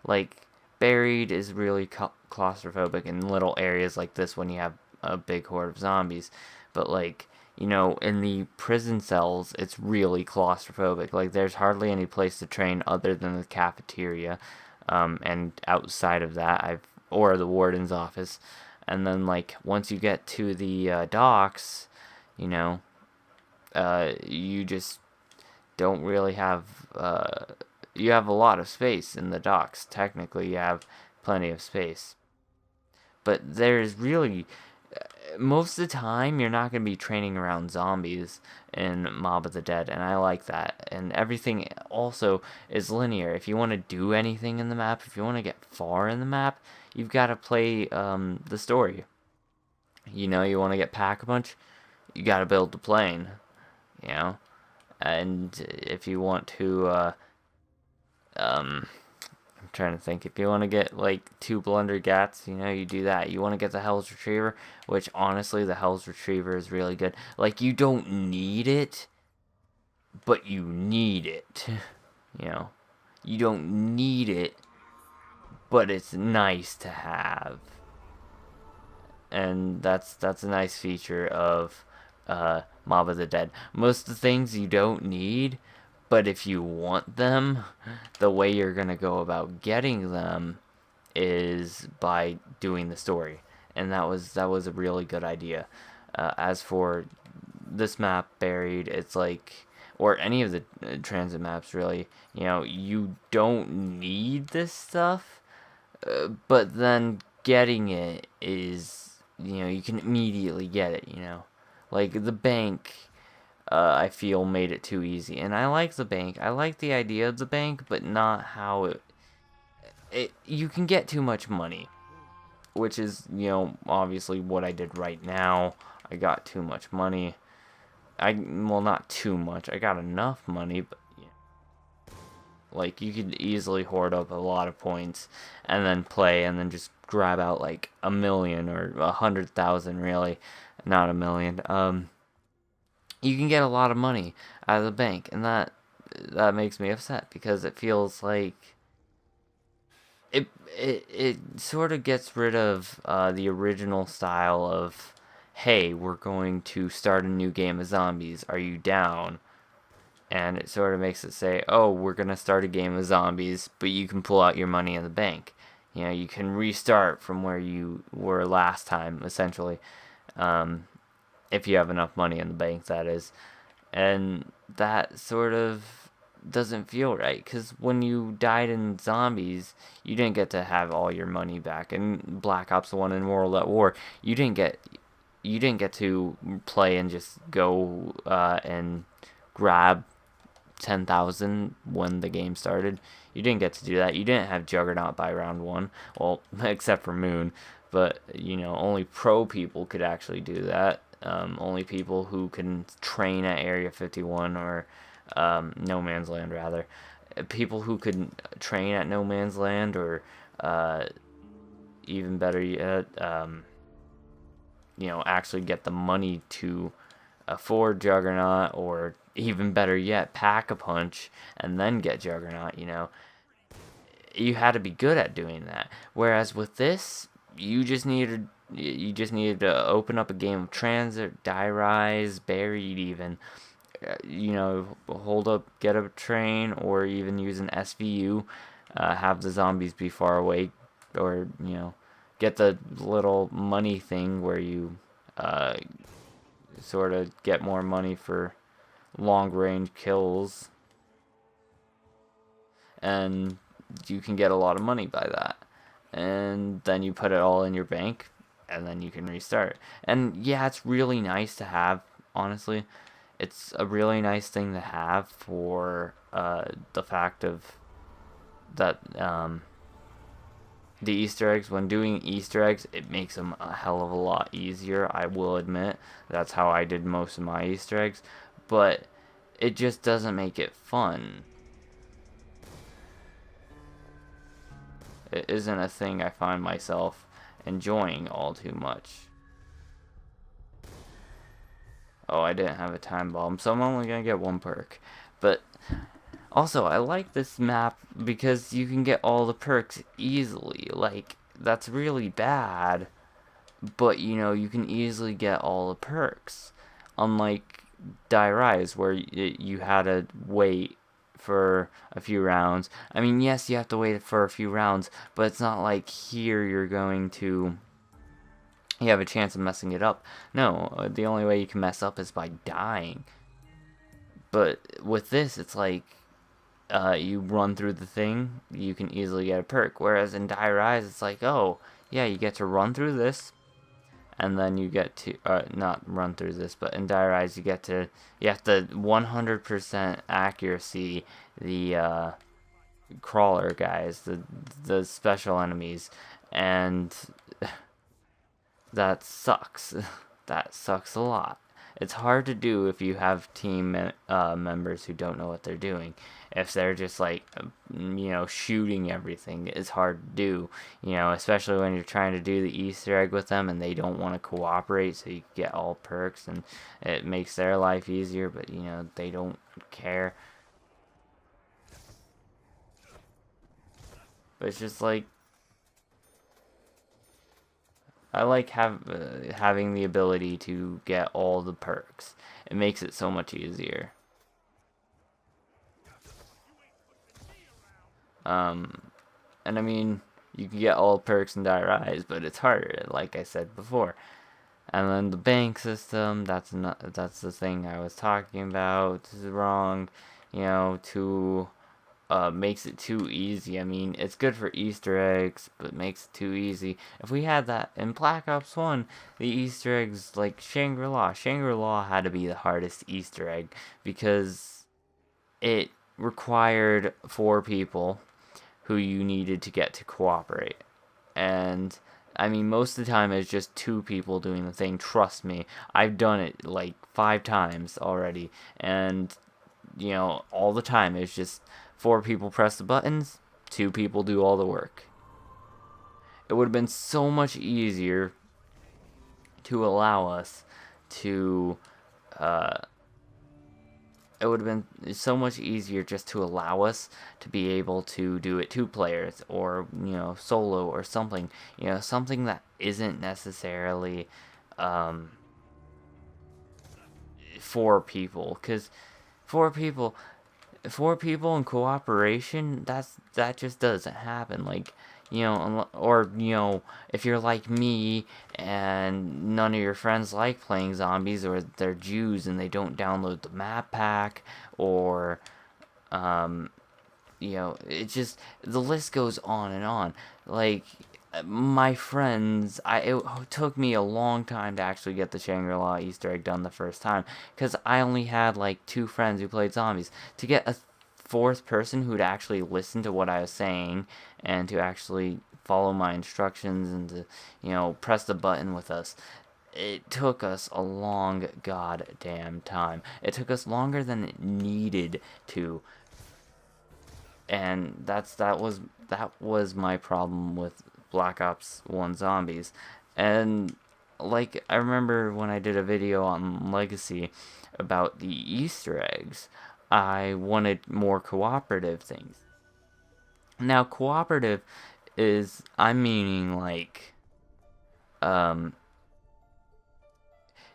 Like, Buried is really claustrophobic in little areas like this when you have a big horde of zombies. But, like, in the prison cells, it's really claustrophobic. Like, there's hardly any place to train other than the cafeteria. And outside of that, or the warden's office. And then, like, once you get to the docks, you know, you just don't really have, you have a lot of space in the docks. Technically, you have plenty of space. But there's really, most of the time, you're not going to be training around zombies in Mob of the Dead, and I like that. And everything also is linear. If you want to do anything in the map, if you want to get far in the map, you've got to play the story. You want to get Pack-a-Punch, you got to build the plane, you know? And if you want to, I'm trying to think. If you want to get like 2 Blunder Gats, you do that. You want to get the Hell's Retriever, which honestly, the Hell's Retriever is really good. Like, you don't need it, but you need it. You know, you don't need it, but it's nice to have. And that's a nice feature of Mob of the Dead. Most of the things you don't need, but if you want them, the way you're going to go about getting them is by doing the story. And that was a really good idea. As for this map, Buried, it's like, or any of the transit maps really, you don't need this stuff, but then getting it is, you can immediately get it, Like the bank, I feel made it too easy. And I like the bank. I like the idea of the bank, but not how you can get too much money, which is, obviously what I did right now. I got too much money. Well, not too much. I got enough money, but like, you could easily hoard up a lot of points and then play and then just grab out like 1,000,000 or 100,000, really, not 1,000,000. You can get a lot of money out of the bank, and that makes me upset because it feels like it sort of gets rid of the original style of, hey, we're going to start a new game of zombies. Are you down? And it sort of makes it say, oh, we're going to start a game of zombies, but you can pull out your money in the bank. You can restart from where you were last time, essentially. If you have enough money in the bank, that is. And that sort of doesn't feel right, because when you died in zombies, you didn't get to have all your money back. In Black Ops 1 and World at War, you didn't get to play and just go and grab 10,000 when the game started. You didn't get to do that. You didn't have Juggernaut by round 1. Well, except for Moon. But, only pro people could actually do that. Only people who can train at Area 51 or No Man's Land, rather. People who could train at No Man's Land, or even better yet, actually get the money to afford Juggernaut, or even better yet, Pack-a-Punch and then get Juggernaut. You had to be good at doing that. Whereas with this, you just needed to open up a game of Transit, Die Rise, Buried, even. Hold up, get a train, or even use an SVU. Have the zombies be far away, or get the little money thing where you sort of get more money for long range kills, and you can get a lot of money by that, and then you put it all in your bank, and then you can restart. And yeah, it's really nice to have. Honestly, it's a really nice thing to have for the fact of that the Easter eggs. When doing Easter eggs, it makes them a hell of a lot easier, I will admit. That's how I did most of my Easter eggs, but it just doesn't make it fun. It isn't a thing I find myself enjoying all too much. Oh, I didn't have a time bomb, so I'm only gonna get 1 perk. But Also, I like this map because you can get all the perks easily. Like, that's really bad, but you know, you can easily get all the perks. Unlike Die Rise, where you had to wait for a few rounds. I mean, yes, you have to wait for a few rounds, but it's not like here you're going to. You have a chance of messing it up. No, the only way you can mess up is by dying. But with this, it's like you run through the thing, you can easily get a perk. Whereas in Die Rise, it's like, oh, yeah, you get to run through this, and then you get to, not run through this, but in Die Rise, you have to 100% accuracy the crawler guys, the special enemies, and that sucks. That sucks a lot. It's hard to do if you have team members who don't know what they're doing. If they're just like, shooting everything, it's hard to do. Especially when you're trying to do the Easter egg with them and they don't want to cooperate, so you get all perks and it makes their life easier, but they don't care. But it's just like, I like having the ability to get all the perks. It makes it so much easier. And I mean, you can get all perks in Die Rise, but it's harder, like I said before. And then the bank system, that's the thing I was talking about. This is wrong, to makes it too easy. I mean, it's good for Easter eggs, but makes it too easy. If we had that in Black Ops 1, the Easter eggs like Shangri-La. Shangri-La had to be the hardest Easter egg because it required 4 people who you needed to get to cooperate. And I mean, most of the time it's just 2 people doing the thing. Trust me, I've done it like 5 times already, and all the time it's just 4 people press the buttons, 2 people do all the work. It would have been so much easier to allow us to it would have been so much easier just to allow us to be able to do it 2 players, or solo, or something, something that isn't necessarily 4 people, because 4 people 4 people in cooperation, that just doesn't happen. Like, or if you're like me and none of your friends like playing zombies, or they're Jews and they don't download the map pack, or it just, the list goes on and on. Like, my friends, it took me a long time to actually get the Shangri-La Easter egg done the first time, because I only had like 2 friends who played zombies. To get a 4th person who'd actually listen to what I was saying and to actually follow my instructions and to press the button with us, it took us a long goddamn time. It took us longer than it needed to, and that was my problem with Black Ops 1 Zombies. And like, I remember when I did a video on Legacy about the Easter eggs, I wanted more cooperative things. Now, cooperative is, I'm meaning like,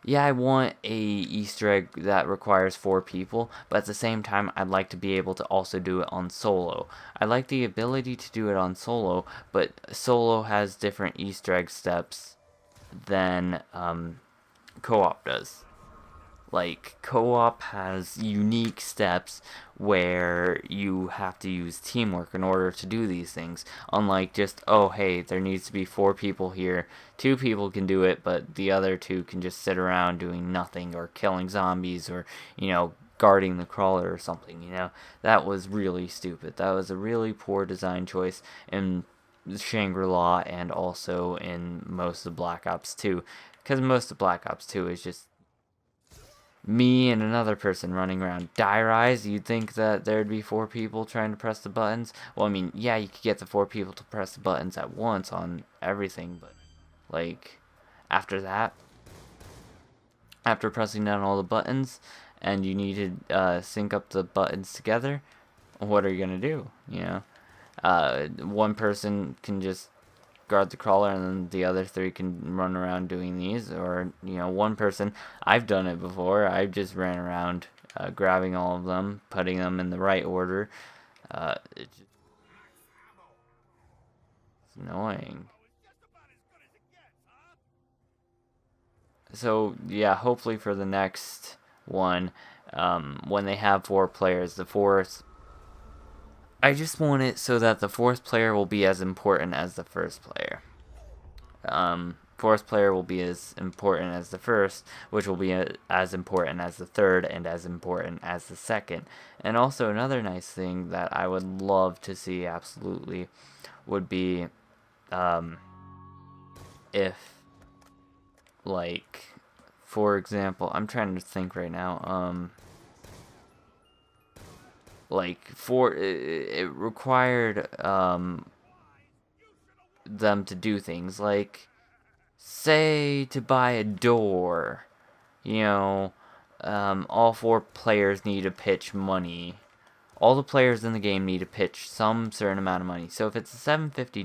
yeah, I want a Easter egg that requires 4 people, but at the same time, I'd like to be able to also do it on solo. I like the ability to do it on solo, but solo has different Easter egg steps than co-op does. Like, co-op has unique steps where you have to use teamwork in order to do these things. Unlike just, oh, hey, there needs to be 4 people here. 2 people can do it, but the other 2 can just sit around doing nothing, or killing zombies, or, guarding the crawler or something, That was really stupid. That was a really poor design choice in Shangri-La, and also in most of Black Ops 2. Because most of Black Ops 2 is just me and another person running around. Die Rise, you'd think that there'd be 4 people trying to press the buttons. Well, I mean, yeah, you could get the 4 people to press the buttons at once on everything, but, like, after that, after pressing down all the buttons, and you need to sync up the buttons together, what are you gonna do? You know, one person can just guard the crawler and then the other three can run around doing these, or one person. I've done it before. I've just ran around grabbing all of them, putting them in the right order. It's annoying. So yeah, hopefully for the next one, when they have 4 players, the fourth, I just want it so that the fourth player will be as important as the first player. Fourth player will be as important as the first, which will be as important as the third, and as important as the second. And also another nice thing that I would love to see absolutely would be if, like, for example, I'm trying to think right now, like, it required them to do things like, say, to buy a door, all 4 players need to pitch money. All the players in the game need to pitch some certain amount of money. So if it's a $750